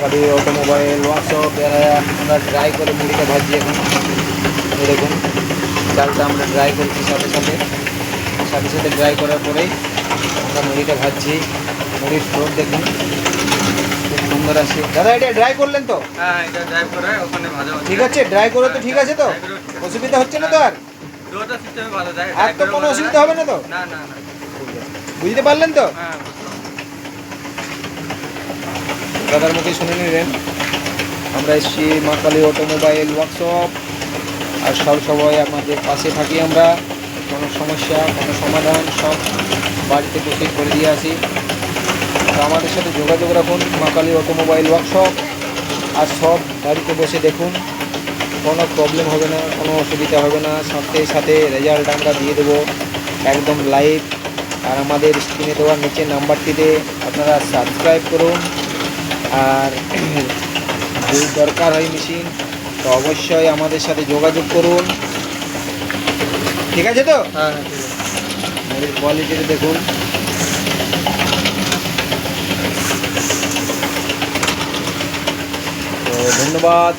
গাড়ি automobile workshop এরা আমরা ড্রাই করে মুড়িটা ভাজছি এখন। দেখুন চালটা আমরা ড্রাই করছি সাথে সাথে ড্রাই করার পরেই আমরা মুড়িটা ভাজছি। মুড়ির স্টোর দেখুন খুব সুন্দর আছে। দাদা এটা ড্রাই করলেন তো? হ্যাঁ, এটা ড্রাই করে ওখানে ভাজা হচ্ছে। ঠিক আছে, ড্রাই করে তো ঠিক আছে তো? অসুবিধা হচ্ছে না তো? আর দুটো সিস্টেমে ভালো যায়। আর তো কোনো অসুবিধা হবে না তো? না না না। বুঝতে পারলেন তো? হ্যাঁ, দাদার মুখে শুনে নিলেন। আমরা এসেছি মা কালী অটোমোবাইল ওয়ার্কশপ, আর সবাই আমাদের পাশে থাকি আমরা। কোনো সমস্যা কোনো সমাধান সব বাড়িতে বসে করে দিয়ে আসি। তো আমাদের সাথে যোগাযোগ রাখুন মা কালী অটোমোবাইল ওয়ার্কশপ, আর সব বাড়িতে বসে দেখুন, কোনো প্রবলেম হবে না, কোনো অসুবিধা হবে না। সাথে রেজাল্ট আমরা দিয়ে দেবো একদম লাইভ। আর আমাদের স্ক্রিনে দেওয়ার নিচে নাম্বারটিতে আপনারা সাবস্ক্রাইব করুন। আর যদি দরকার হয় মেশিন তো অবশ্যই আমাদের সাথে যোগাযোগ করুন। ঠিক আছে তো? হ্যাঁ ঠিক আছে। মুড়ির কোয়ালিটিটা দেখুন। তো ধন্যবাদ,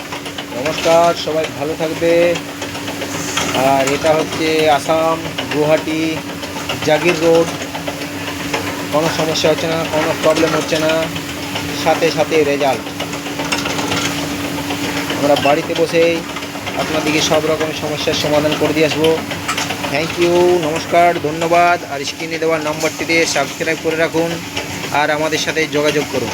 নমস্কার, সবাই ভালো থাকবে। আর এটা হচ্ছে আসাম, গুয়াহাটি, জাগির রোড। কোনো সমস্যা হচ্ছে না, কোনো প্রবলেম হচ্ছে না, সাথে রেজাল্ট। আমরা বাড়িতে বসেই আপনাদেরকে সব রকমের সমস্যার সমাধান করে দিয়ে আসবো। থ্যাংক ইউ, নমস্কার, ধন্যবাদ। আর স্ক্রিনে দেওয়া নম্বরটিতে সাবস্ক্রাইব করে রাখুন আর আমাদের সাথে যোগাযোগ করুন।